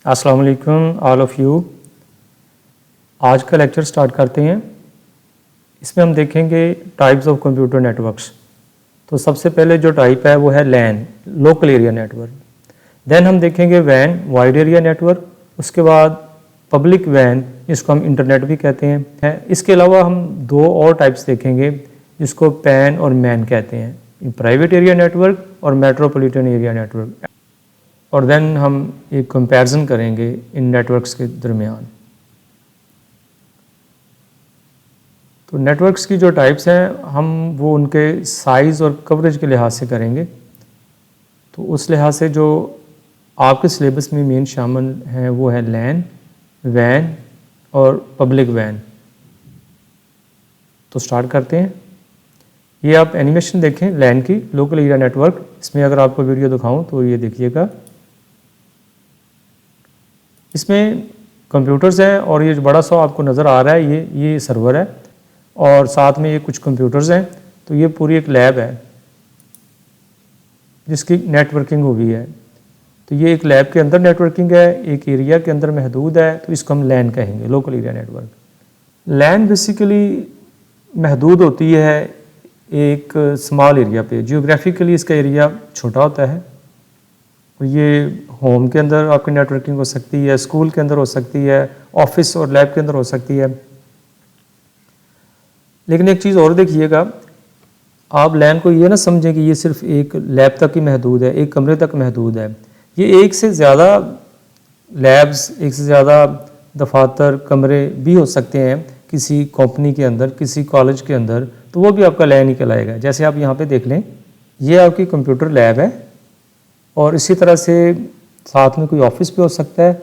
अस्सलाम वालेकुम all of you. आज का लेक्चर स्टार्ट करते हैं। इसमें हम देखेंगे टाइप्स ऑफ कंप्यूटर नेटवर्क्स। तो सबसे पहले जो टाइप है वो है लैन, लोकल एरिया नेटवर्क। देन हम देखेंगे वैन, वाइड एरिया नेटवर्क। उसके बाद पब्लिक वैन, जिसको हम इंटरनेट भी कहते हैं। इसके अलावा हम दो और टाइप्स देखेंगे जिसको पैन और मैन कहते हैं, प्राइवेट एरिया नेटवर्क और मेट्रोपॉलिटन एरिया नेटवर्क। और देन हम एक कंपैरिजन करेंगे इन नेटवर्क्स के दरमियान। तो नेटवर्क्स की जो टाइप्स हैं हम वो उनके साइज़ और कवरेज के लिहाज से करेंगे। तो उस लिहाज से जो आपके सिलेबस में मेन शामिल हैं वो है लैन, वैन और पब्लिक वैन। तो स्टार्ट करते हैं। ये आप एनिमेशन देखें लैन की, लोकल एरिया नेटवर्क। इसमें अगर आपको वीडियो दिखाऊं तो ये देखिएगा, इसमें कंप्यूटर्स हैं और ये जो बड़ा सा आपको नज़र आ रहा है ये सर्वर है और साथ में ये कुछ कंप्यूटर्स हैं। तो ये पूरी एक लैब है जिसकी नेटवर्किंग हुई है। तो ये एक लैब के अंदर नेटवर्किंग है, एक एरिया के अंदर महदूद है, तो इसको हम लैन कहेंगे, लोकल एरिया नेटवर्क। लैन बेसिकली महदूद होती है एक स्मॉल एरिया पे, जियोग्राफिकली इसका एरिया छोटा होता है। ये होम के अंदर आपकी नेटवर्किंग हो सकती है, स्कूल के अंदर हो सकती है, ऑफिस और लैब के अंदर हो सकती है। लेकिन एक चीज़ और देखिएगा, आप लैन को ये ना समझें कि ये सिर्फ एक लैब तक ही महदूद है, एक कमरे तक महदूद है। ये एक से ज़्यादा लैब्स, एक से ज़्यादा दफातर, कमरे भी हो सकते हैं किसी कंपनी के अंदर, किसी कॉलेज के अंदर, तो वो भी आपका लैन ही कहलाएगा। जैसे आप यहाँ पे देख लें, ये आपकी कंप्यूटर लैब है और इसी तरह से साथ में कोई ऑफिस भी हो सकता है।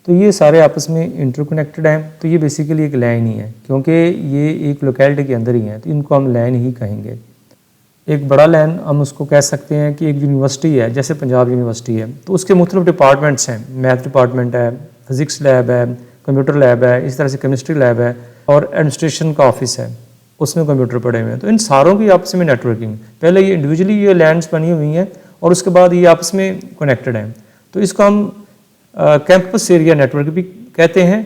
तो ये सारे आपस में इंटरकनेक्टेड हैं। तो ये बेसिकली एक लैन ही है, क्योंकि ये एक लोकेलिटी के अंदर ही है, तो इनको हम लैन ही कहेंगे। एक बड़ा लैन हम उसको कह सकते हैं कि एक यूनिवर्सिटी है, जैसे पंजाब यूनिवर्सिटी है, तो उसके मुख्तलिफ डिपार्टमेंट्स हैं। मैथ डिपार्टमेंट है, फिज़िक्स लैब है, कंप्यूटर लैब है, इस तरह से केमिस्ट्री लैब है और एडमिनिस्ट्रेशन का ऑफिस है, उसमें कंप्यूटर पड़े हुए हैं। तो इन सारों की आपस में नेटवर्किंग, पहले ये इंडिविजुअली ये लैंड्स बनी हुई हैं और उसके बाद ये आपस में कनेक्टेड हैं। तो इसको हम कैंपस एरिया नेटवर्क भी कहते हैं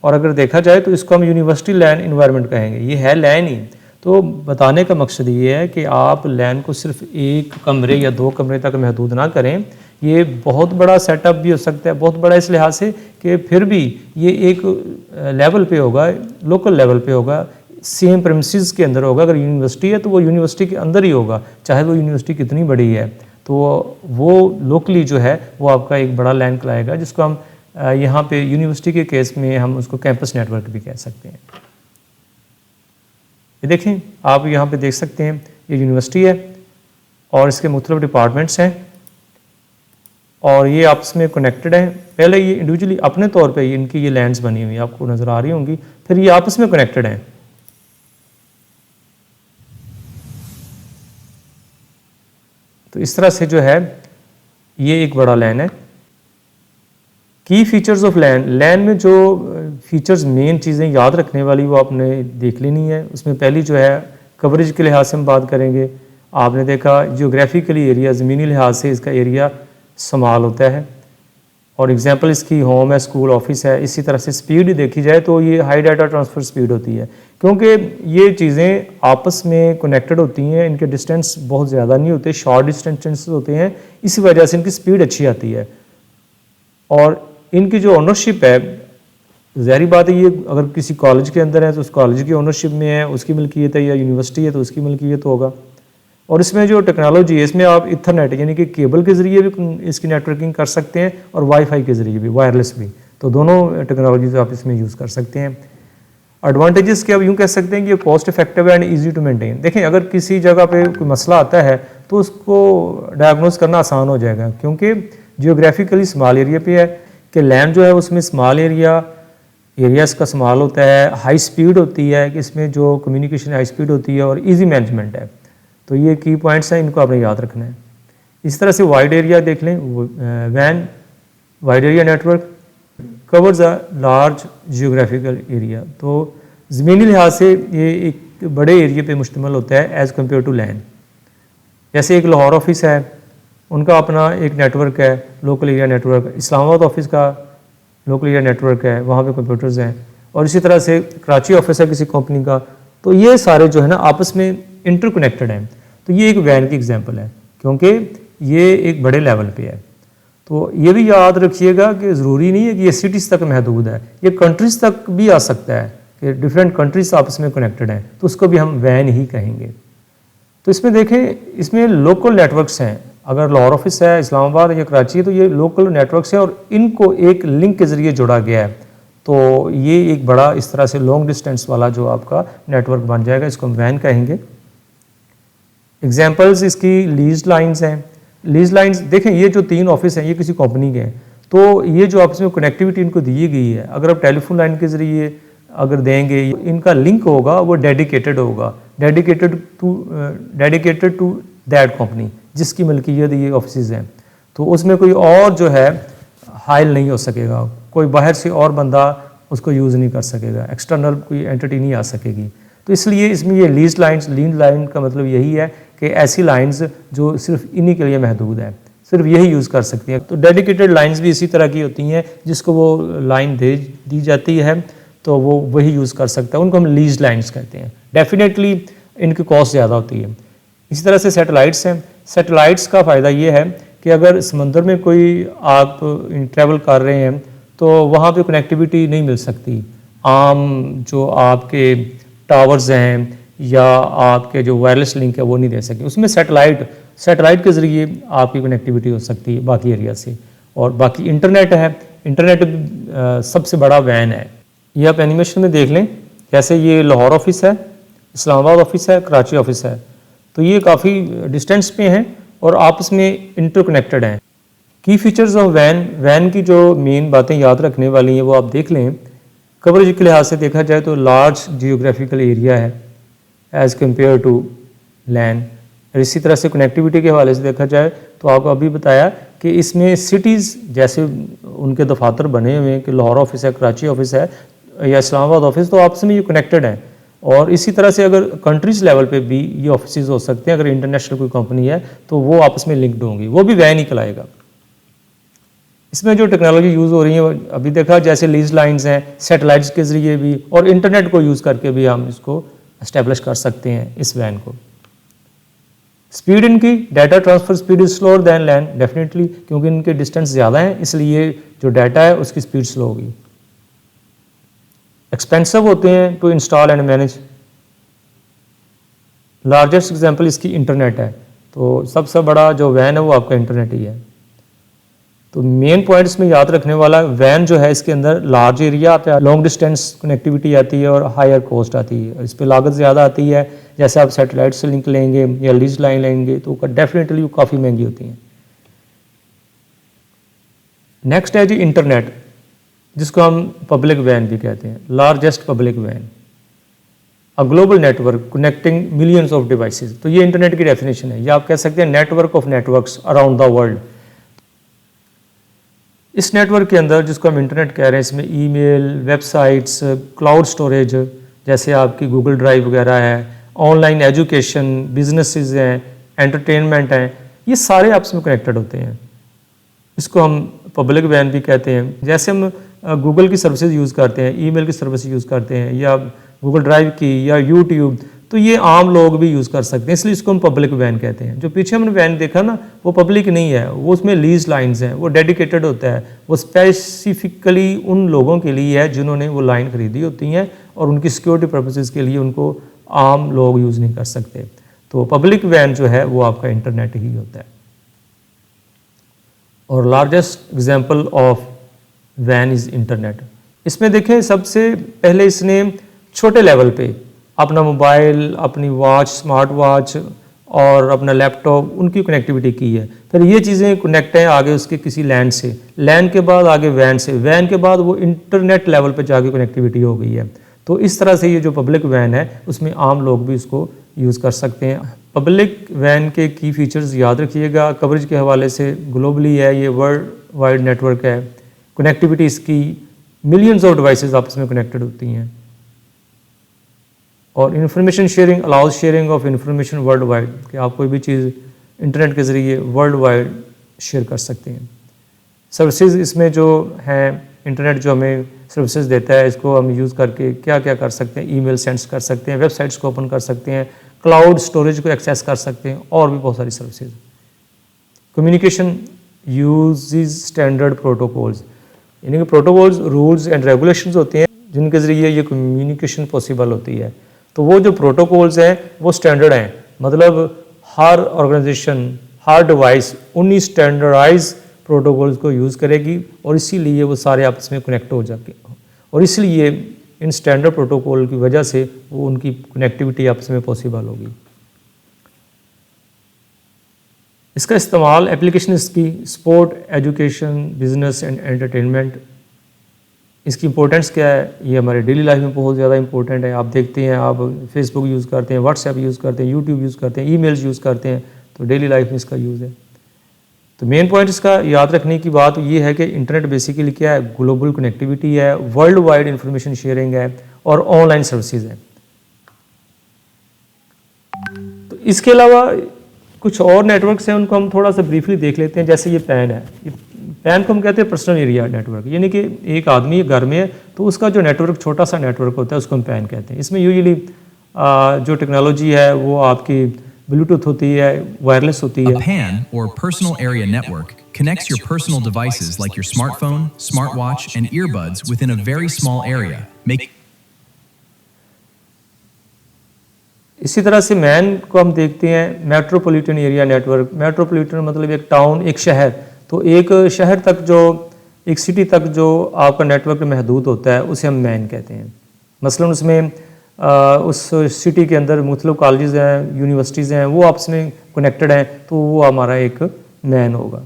और अगर देखा जाए तो इसको हम यूनिवर्सिटी लैन इन्वायरमेंट कहेंगे। ये है लैन ही। तो बताने का मकसद ये है कि आप लैन को सिर्फ एक कमरे या दो कमरे तक महदूद ना करें। ये बहुत बड़ा सेटअप भी हो सकता है, बहुत बड़ा इस लिहाज से कि फिर भी ये एक लेवल पे होगा, लोकल लेवल पे होगा, सेम प्रेमिसेस के अंदर होगा। अगर यूनिवर्सिटी है तो वो यूनिवर्सिटी के अंदर ही होगा, चाहे वो यूनिवर्सिटी कितनी बड़ी है। तो वो लोकली जो है वो आपका एक बड़ा लैन कहलाएगा, जिसको हम यहाँ पे यूनिवर्सिटी के केस में हम उसको कैंपस नेटवर्क भी कह सकते हैं। ये देखें, आप यहाँ पे देख सकते हैं, ये यूनिवर्सिटी है और इसके मुख्तलिफ डिपार्टमेंट्स हैं और ये आपस में कनेक्टेड हैं। पहले ये इंडिविजुअली अपने तौर पे इनकी ये लैंड्स बनी हुई आपको नज़र आ रही होंगी, फिर ये आपस में कनेक्टेड हैं। तो इस तरह से जो है ये एक बड़ा लैन है। की फीचर्स ऑफ लैन, लैन में जो फीचर्स मेन चीज़ें याद रखने वाली वो आपने देख लेनी है। उसमें पहली जो है कवरेज के लिहाज से हम बात करेंगे। आपने देखा जियोग्राफिकली एरिया, ज़मीनी लिहाज से इसका एरिया स्मॉल होता है और एग्जांपल इसकी होम है, स्कूल, ऑफिस है। इसी तरह से स्पीड देखी जाए तो ये हाई डाटा ट्रांसफ़र स्पीड होती है, क्योंकि ये चीज़ें आपस में कनेक्टेड होती हैं, इनके डिस्टेंस बहुत ज़्यादा नहीं होते, शॉर्ट डिस्टेंस होते हैं, इसी वजह से इनकी स्पीड अच्छी आती है। और इनकी जो ओनरशिप है, ज़ाहिर बात है, ये अगर किसी कॉलेज के अंदर है तो उस कॉलेज की ओनरशिप में है, उसकी मिल्कियत है, या यूनिवर्सिटी है तो उसकी मिल्कियत होगा। और इसमें जो टेक्नोलॉजी है, इसमें आप इथरनेट यानी कि केबल के ज़रिए भी इसकी नेटवर्किंग कर सकते हैं और वाईफाई के ज़रिए भी, वायरलेस भी। तो दोनों टेक्नोलॉजीज आप इसमें यूज़ कर सकते हैं। एडवांटेजेस के अब यूँ कह सकते हैं कि ये cost effective and easy to maintain. देखें, अगर किसी जगह पे कोई मसला आता है तो उसको डायग्नोस करना आसान हो जाएगा, क्योंकि जियोग्राफिकली स्मॉल एरिया पे है कि लैंड जो है उसमें स्मॉल एरियाज़ का स्मॉल होता है, हाई स्पीड होती है कि इसमें जो कम्युनिकेशन हाई स्पीड होती है और ईजी मैनेजमेंट है। तो ये की पॉइंट्स हैं, इनको आपने याद रखना है। इस तरह से वाइड एरिया देख लें, वैन wide area network covers a large geographical area. तो ज़मीनी लिहाज से ये एक बड़े एरिया पे मुश्तमिल होता है एज़ कम्पेयर टू लैंड। जैसे एक लाहौर ऑफिस है, उनका अपना एक नेटवर्क है, local area network. Islamabad office का लोकल एरिया नेटवर्क है, वहाँ पे कंप्यूटर्स हैं, और इसी तरह से कराची ऑफिस है किसी कंपनी का, तो ये सारे जो है ना आपस में इंटरकनेक्टेड हैं। तो ये एक वैन की एग्जांपल है, क्योंकि ये एक बड़े लेवल पे है। तो ये भी याद रखिएगा कि ज़रूरी नहीं है कि ये सिटीज़ तक महदूद है, ये कंट्रीज़ तक भी आ सकता है कि डिफरेंट कंट्रीज आपस में कनेक्टेड हैं, तो उसको भी हम वैन ही कहेंगे। तो इसमें देखें, इसमें लोकल नेटवर्क्स हैं। अगर लाहौर ऑफिस है, इस्लामाबाद या कराची है, तो ये लोकल नेटवर्क्स हैं और इनको एक लिंक के ज़रिए जोड़ा गया है। तो ये एक बड़ा इस तरह से लॉन्ग डिस्टेंस वाला जो आपका नेटवर्क बन जाएगा, इसको हम वैन कहेंगे। एग्जाम्पल्स इसकी लीज लाइन्स हैं। लीज लाइन्स देखें, ये जो 3 ऑफिस हैं ये किसी कंपनी के हैं, तो ये जो आपस में कनेक्टिविटी इनको दी गई है, अगर आप टेलीफोन लाइन के ज़रिए अगर देंगे, इनका लिंक होगा वो डेडिकेटेड होगा, डेडिकेटेड टू दैट कंपनी जिसकी मलकियत ये ऑफिस हैं। तो उसमें कोई और जो है हाइल नहीं हो सकेगा, कोई बाहर से और बंदा उसको यूज़ नहीं कर सकेगा, एक्सटर्नल कोई एंटिटी नहीं आ सकेगी। तो इसलिए इसमें ये लीज लाइन का मतलब यही है कि ऐसी लाइंस जो सिर्फ इन्हीं के लिए महदूद है, सिर्फ यही यूज़ कर सकती हैं। तो डेडिकेटेड लाइंस भी इसी तरह की होती हैं, जिसको वो लाइन दी जाती है तो वो वही यूज़ कर सकता है, उनको हम लीज लाइन्स कहते हैं। डेफिनेटली इनकी कॉस्ट ज़्यादा होती है। इसी तरह से सैटेलाइट्स हैं। सैटेलाइट्स का फ़ायदा ये है कि अगर समंदर में कोई आप ट्रैवल कर रहे हैं तो वहाँ पे कनेक्टिविटी नहीं मिल सकती, आम जो आपके टावर्स हैं या आपके जो वायरलेस लिंक है वो नहीं दे सके। उसमें सैटेलाइट के ज़रिए आपकी कनेक्टिविटी हो सकती है बाकी एरिया से। और बाकी इंटरनेट है, इंटरनेट सबसे बड़ा वैन है। ये आप एनिमेशन में देख लें, जैसे ये लाहौर ऑफिस है, इस्लामाबाद ऑफिस है, कराची ऑफिस है, तो ये काफ़ी डिस्टेंस पे हैं और आपस में इंटरकनेक्टेड हैं। की फीचर्स ऑफ वैन की जो मेन बातें याद रखने वाली हैं वो आप देख लें। कवरेज के लिहाज से देखा जाए तो लार्ज जियोग्राफिकल एरिया है एज़ कम्पेयर टू लैंड। और इसी तरह से कनेक्टिविटी के हवाले से देखा जाए तो आपको अभी बताया कि इसमें सिटीज़ जैसे उनके दफातर बने हुए हैं कि लाहौर ऑफिस है, कराची ऑफिस है या इस्लामाबाद ऑफिस, तो आपस में ये कनेक्टेड हैं। और इसी तरह से अगर कंट्रीज़ लेवल पे भी ये ऑफिस हो सकते हैं, अगर इंटरनेशनल कोई कंपनी है तो वो आपस में लिंक्ड होंगी, वो भी वैन ही कहलाएगा। इसमें जो टेक्नोलॉजी यूज़ हो रही है अभी देखा, जैसे लीज लाइंस हैं, सैटेलाइट्स के ज़रिए भी और इंटरनेट को यूज़ करके भी हम इसको एस्टेब्लिश कर सकते हैं इस वैन को। स्पीड इनकी, data transfer speed is slower then land, definitely, क्योंकि इनके डिस्टेंस ज़्यादा हैं इसलिए जो डाटा है उसकी स्पीड स्लो होगी। एक्सपेंसिव होते हैं to install and manage. Largest example इसकी इंटरनेट है, तो सबसे बड़ा जो वैन है वो आपका इंटरनेट ही है। तो मेन पॉइंट्स में याद रखने वाला, वैन जो है इसके अंदर लार्ज एरिया पे लॉन्ग डिस्टेंस कनेक्टिविटी आती है और हायर कॉस्ट आती है, इस पर लागत ज़्यादा आती है। जैसे आप सैटेलाइट से लिंक लेंगे या लीज लाइन लेंगे तो डेफिनेटली वो काफ़ी महंगी होती हैं। नेक्स्ट है जी इंटरनेट, जिसको हम पब्लिक वैन भी कहते हैं, लार्जेस्ट पब्लिक वैन, a global network connecting millions of devices. तो ये इंटरनेट की डेफिनेशन है, या आप कह सकते हैं network of networks around the world. इस नेटवर्क के अंदर, जिसको हम इंटरनेट कह रहे हैं, इसमें ईमेल, वेबसाइट्स, क्लाउड स्टोरेज जैसे आपकी गूगल ड्राइव वगैरह है, ऑनलाइन एजुकेशन, बिजनेसेस हैं, एंटरटेनमेंट हैं, ये सारे आपस में कनेक्टेड होते हैं। इसको हम पब्लिक वैन भी कहते हैं। जैसे हम गूगल की सर्विसेज यूज़ करते हैं, ईमेल की सर्विस यूज़ करते हैं, या गूगल ड्राइव की या यूट्यूब, तो ये आम लोग भी यूज़ कर सकते हैं, इसलिए इसको हम पब्लिक वैन कहते हैं। जो पीछे हमने वैन देखा ना, वो पब्लिक नहीं है, वो उसमें लीज लाइंस हैं, वो डेडिकेटेड होता है, वो स्पेसिफिकली उन लोगों के लिए है जिन्होंने वो लाइन खरीदी होती हैं और उनकी सिक्योरिटी पर्पसेस के लिए उनको आम लोग यूज़ नहीं कर सकते। तो पब्लिक वैन जो है वो आपका इंटरनेट ही होता है। और largest example of van is internet. इसमें देखें, सबसे पहले इसने छोटे लेवल पे अपना मोबाइल, अपनी वॉच, स्मार्ट वॉच और अपना लैपटॉप, उनकी कनेक्टिविटी की है। फिर ये चीज़ें कनेक्ट हैं आगे उसके किसी लैंड से, लैंड के बाद आगे वैन से, वैन के बाद वो इंटरनेट लेवल पे जाके कनेक्टिविटी हो गई है। तो इस तरह से ये जो पब्लिक वैन है उसमें आम लोग भी इसको यूज़ कर सकते हैं। पब्लिक वैन के की फीचर्स याद रखिएगा। कवरेज के हवाले से ग्लोबली है, ये वर्ल्ड वाइड नेटवर्क है। कनेक्टिविटी इसकी मिलियंस ऑफ डिवाइसेस आपस में कनेक्टेड होती हैं। और information sharing allows sharing of information world wide, कि आप कोई भी चीज़ इंटरनेट के ज़रिए वर्ल्ड वाइड शेयर कर सकते हैं। सर्विसेज इसमें जो हैं इंटरनेट जो हमें सर्विसेज देता है, इसको हम यूज़ करके क्या क्या कर सकते हैं, ईमेल सेंड्स कर सकते हैं, वेबसाइट्स को ओपन कर सकते हैं, क्लाउड स्टोरेज को एक्सेस कर सकते हैं और भी बहुत सारी services. Communication uses standard protocols, यानी कि प्रोटोकॉल्स रूल्स एंड रेगुलेशंस होते हैं जिनके ज़रिए ये कम्युनिकेशन पॉसिबल होती है। तो वो जो प्रोटोकॉल्स हैं वो स्टैंडर्ड हैं, मतलब हर ऑर्गेनाइजेशन, हर डिवाइस उन्हीं स्टैंडर्डाइज प्रोटोकॉल्स को यूज़ करेगी और इसीलिए वो सारे आपस में कनेक्ट हो जाते हैं और इसलिए इन स्टैंडर्ड प्रोटोकॉल की वजह से वो उनकी कनेक्टिविटी आपस में पॉसिबल होगी। इसका इस्तेमाल एप्लीकेशन की sport, education, business and entertainment, इसकी इंपॉर्टेंस क्या है, ये हमारे डेली लाइफ में बहुत ज़्यादा इंपॉर्टेंट है। आप देखते हैं, आप फेसबुक यूज़ करते हैं, व्हाट्सएप यूज़ करते हैं, यूट्यूब यूज़ करते हैं, ईमेल्स यूज़ करते हैं, तो डेली लाइफ में इसका यूज़ है। तो मेन पॉइंट इसका याद रखने की बात ये है कि इंटरनेट बेसिकली क्या है, ग्लोबल कनेक्टिविटी है, वर्ल्ड वाइड इंफॉर्मेशन शेयरिंग है और ऑनलाइन सर्विसेज है। तो इसके अलावा कुछ और नेटवर्क्स हैं, उनको हम थोड़ा सा ब्रीफली देख लेते हैं। जैसे ये पैन है, ये पैन को हम कहते हैं पर्सनल एरिया नेटवर्क, यानी कि एक आदमी घर में है तो उसका जो नेटवर्क, छोटा सा नेटवर्क होता है, उसको हम पैन कहते हैं। इसमें यूजुअली जो टेक्नोलॉजी है वो आपकी ब्लूटूथ होती है, वायरलेस होती है। A PAN or personal area network connects your personal devices like your smartphone, smartwatch, and earbuds within a very small area. इसी तरह से मैन को हम देखते हैं मेट्रोपॉलिटन एरिया नेटवर्क। मेट्रोपॉलिटन मतलब एक टाउन, एक शहर, तो एक शहर तक जो, एक सिटी तक जो आपका नेटवर्क महदूद होता है उसे हम मैन कहते हैं। मसलन उसमें उस सिटी के अंदर मुख्तलिफ कॉलेजेस हैं, यूनिवर्सिटीज़ हैं, वो आपस में कनेक्टेड हैं, तो वो हमारा एक मैन होगा।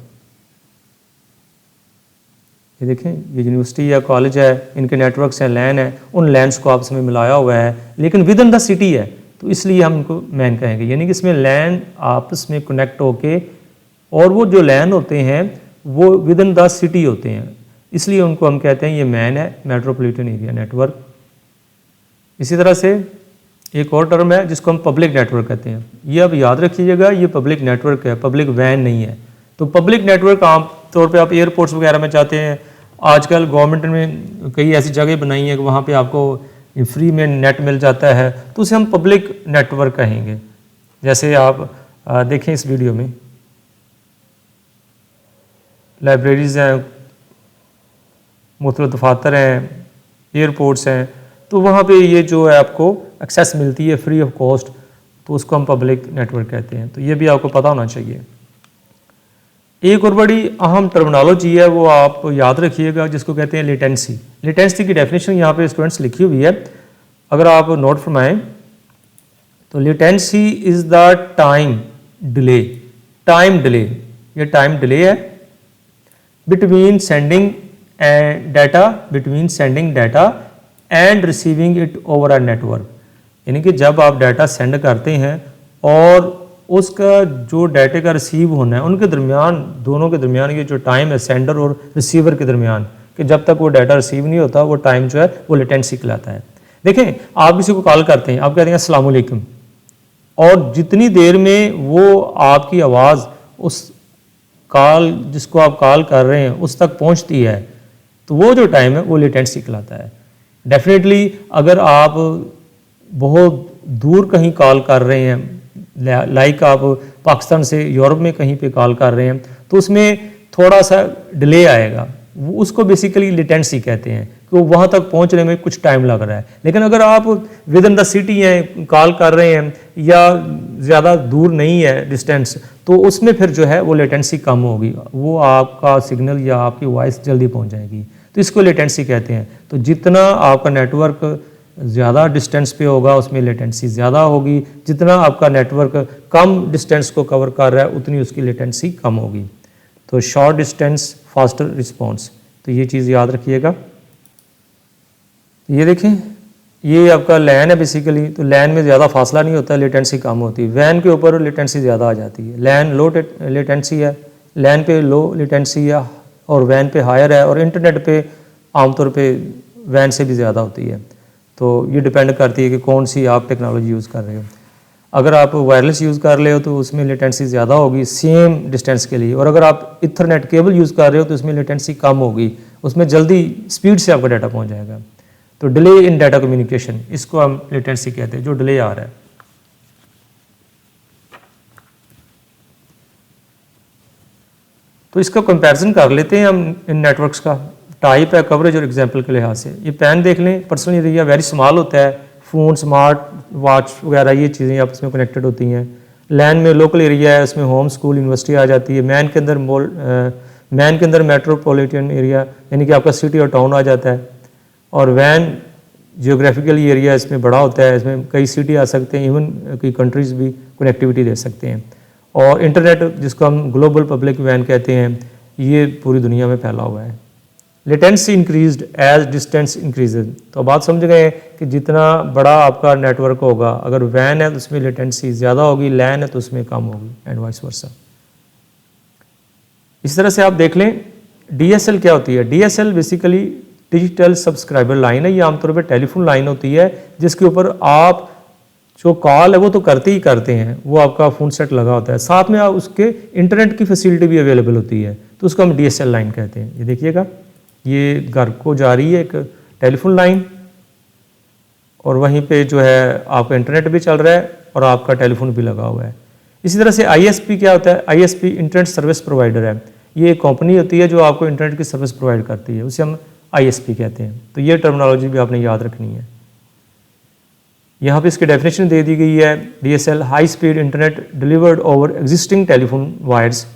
ये देखें, ये यूनिवर्सिटी या कॉलेज है, इनके नेटवर्क्स हैं, लैन है, उन लैंड्स को आपस में मिलाया हुआ है, लेकिन विद इन द सिटी है, तो इसलिए हम इनको मैन कहेंगे। यानी कि इसमें लैन आपस में कनेक्ट होके, और वो जो लैन होते हैं वो विद इन द सिटी होते हैं, इसलिए उनको हम कहते हैं ये मैन है, मेट्रोपॉलिटन एरिया नेटवर्क। इसी तरह से एक और टर्म है जिसको हम पब्लिक नेटवर्क कहते हैं। ये अब याद रखिएगा, ये पब्लिक नेटवर्क है, पब्लिक वैन नहीं है। तो पब्लिक नेटवर्क आम तौर पे आप एयरपोर्ट्स वगैरह में जाते हैं, आजकल गवर्नमेंट ने कई ऐसी जगह बनाई है कि वहाँ पे आपको फ्री में नेट मिल जाता है, तो उसे हम पब्लिक नेटवर्क कहेंगे। जैसे आप देखें इस वीडियो में, लाइब्रेरीज़ हैं, मुख्तलिफ दफातर हैं, एयरपोर्ट्स हैं, तो वहाँ पे ये जो है आपको एक्सेस मिलती है फ्री ऑफ कॉस्ट, तो उसको हम पब्लिक नेटवर्क कहते हैं। तो ये भी आपको पता होना चाहिए। एक और बड़ी अहम टर्मिनोलॉजी है, वो आप याद रखिएगा, जिसको कहते हैं लेटेंसी। लेटेंसी की डेफिनेशन यहाँ पे स्टूडेंट्स लिखी हुई है, अगर आप नोट फरमाएं तो latency is the time delay. Time delay, ये टाइम डिले है between sending data and receiving it over a network. यानी कि जब आप डाटा सेंड करते हैं और उसका जो डाटे का रिसीव होना है, उनके दरमियान, दोनों के दरमियान ये जो टाइम है सेंडर और रिसीवर के दरमियान, कि जब तक वो डाटा रिसीव नहीं होता, वो टाइम जो है वो लेटेंसी कहलाता है। देखें, आप किसी को कॉल करते हैं, आप कहते हैं अस्सलाम वालेकुम, और जितनी देर में वो आपकी आवाज़ उस कॉल, जिसको आप कॉल कर रहे हैं, उस तक पहुंचती है, तो वो जो टाइम है वो लेटेंसी कहलाता है। डेफिनेटली अगर आप बहुत दूर कहीं कॉल कर रहे हैं, लाइक आप पाकिस्तान से यूरोप में कहीं पे कॉल कर रहे हैं, तो उसमें थोड़ा सा डिले आएगा, वो उसको बेसिकली लेटेंसी कहते हैं, कि वो वहाँ तक पहुँचने में कुछ टाइम लग रहा है। लेकिन अगर आप विद इन द सिटी हैं, कॉल कर रहे हैं, या ज़्यादा दूर नहीं है डिस्टेंस, तो उसमें फिर जो है वो लेटेंसी कम होगी, वो आपका सिग्नल या आपकी वॉइस जल्दी पहुँच जाएगी, तो इसको लेटेंसी कहते हैं। तो जितना आपका नेटवर्क ज़्यादा डिस्टेंस पे होगा, उसमें लेटेंसी ज़्यादा होगी, जितना आपका नेटवर्क कम डिस्टेंस को कवर कर रहा है, उतनी उसकी लेटेंसी कम होगी। तो शॉर्ट डिस्टेंस फास्टर रिस्पॉन्स, तो ये चीज़ याद रखिएगा। ये देखें, ये आपका लैन है बेसिकली, तो लैन में ज़्यादा फासला नहीं होता, लेटेंसी कम होती है। वैन के ऊपर लेटेंसी ज़्यादा आ जाती है। लैन लो लेटेंसी है, लैन पे लो लेटेंसी है, और वैन पे हायर है, और इंटरनेट पे आमतौर पे वैन से भी ज़्यादा होती है। तो ये डिपेंड करती है कि कौन सी आप टेक्नोलॉजी यूज़ कर रहे हो। अगर आप वायरलेस यूज़ कर रहे हो तो उसमें लेटेंसी ज़्यादा होगी सेम डिस्टेंस के लिए, और अगर आप इथरनेट केबल यूज़ कर रहे हो तो उसमें लेटेंसी कम होगी, उसमें जल्दी स्पीड से आपका डाटा पहुंच जाएगा। तो डिले इन डाटा कम्युनिकेशन, इसको हम लेटेंसी कहते हैं, जो डिले आ रहा है। तो इसका कंपैरिजन कर लेते हैं हम इन नेटवर्क्स का, टाइप है, कवरेज और एग्जांपल के लिहाज से। ये पैन देख लें, पर्सनल एरिया वेरी स्मॉल होता है, फ़ोन, स्मार्ट वॉच वगैरह ये चीज़ें आपस में कनेक्टेड होती हैं। लैन में लोकल एरिया है, उसमें होम, स्कूल, यूनिवर्सिटी आ जाती है। मैन के अंदर मेट्रोपॉलिटन एरिया यानी कि आपका सिटी और टाउन आ जाता है। और वैन जियोग्राफिकल एरिया इसमें बड़ा होता है, इसमें कई सिटी आ सकते हैं, इवन कई कंट्रीज़ भी कनेक्टिविटी दे सकते हैं। और इंटरनेट जिसको हम ग्लोबल पब्लिक वैन कहते हैं, ये पूरी दुनिया में फैला हुआ है। Latency increased as distance increases, तो बात समझ गए कि जितना बड़ा आपका नेटवर्क होगा, अगर वैन है तो उसमें लेटेंसी ज़्यादा होगी, लैन है तो उसमें कम होगी, एंड वाइस वर्सा। इस तरह से आप देख लें DSL क्या होती है। DSL basically digital subscriber line है, ये आमतौर पर टेलीफोन लाइन होती है जिसके ऊपर आप जो कॉल है वो तो करते ही करते हैं, वो आपका फ़ोन सेट लगा होता है, साथ में आप उसके इंटरनेट की फैसिलिटी भी अवेलेबल होती है, तो उसको हम DSL लाइन कहते हैं। ये देखिएगा, ये घर को जा रही है एक टेलीफोन लाइन, और वहीं पे जो है आपका इंटरनेट भी चल रहा है और आपका टेलीफोन भी लगा हुआ है। इसी तरह से ISP क्या होता है। ISP इंटरनेट सर्विस प्रोवाइडर है, ये एक कंपनी होती है जो आपको इंटरनेट की सर्विस प्रोवाइड करती है, उसे हम ISP कहते हैं। तो ये टर्मिनोलॉजी भी आपने याद रखनी है। यहाँ पे इसकी डेफिनेशन दे दी गई है। DSL high speed internet delivered over existing telephone wires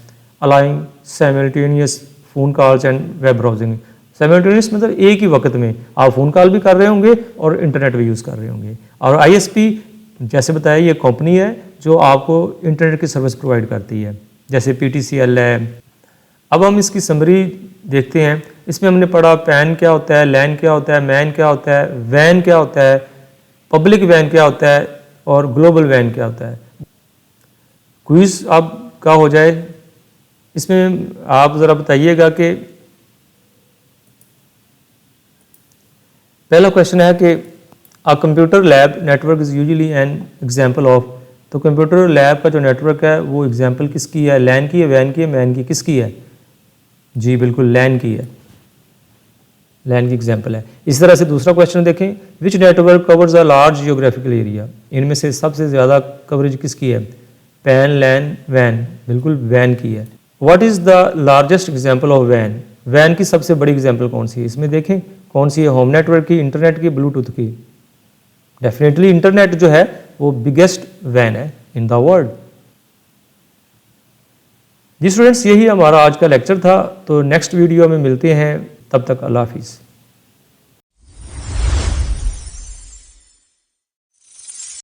allowing simultaneous phone calls and web browsing. Simultaneous मतलब एक ही वक्त में आप फ़ोन कॉल भी कर रहे होंगे और इंटरनेट भी यूज़ कर रहे होंगे। और ISP जैसे बताया, ये कंपनी है जो आपको इंटरनेट की सर्विस प्रोवाइड करती है, जैसे PTCL है। अब हम इसकी समरी देखते हैं। इसमें हमने पढ़ा पैन क्या होता है, लैन क्या होता है, मैन क्या होता है, वैन क्या होता है, पब्लिक वैन क्या होता है, और ग्लोबल वैन क्या होता है। क्विज आपका हो जाए, इसमें आप ज़रा बताइएगा कि पहला क्वेश्चन है कि a computer lab network is usually an example of. तो कंप्यूटर लैब का जो नेटवर्क है वो एग्जांपल किसकी है, लैन की है, वैन की है, मैन की, किसकी है? जी बिल्कुल, लैन की है, लैन की एग्जांपल है। इस तरह से दूसरा क्वेश्चन देखें, which network covers a large geographical area. इनमें से सबसे ज़्यादा कवरेज किसकी है? पैन, लैन, वैन, बिल्कुल वैन की है। What is the largest example of वैन। वैन की सबसे बड़ी एग्जांपल कौन सी है? इसमें देखें कौन सी है, होम नेटवर्क की, इंटरनेट की, ब्लूटूथ की। डेफिनेटली इंटरनेट जो है वो बिगेस्ट वैन है इन द वर्ल्ड। जी स्टूडेंट्स, यही हमारा आज का लेक्चर था। तो नेक्स्ट वीडियो में मिलते हैं, तब तक अल्लाह हाफिज़।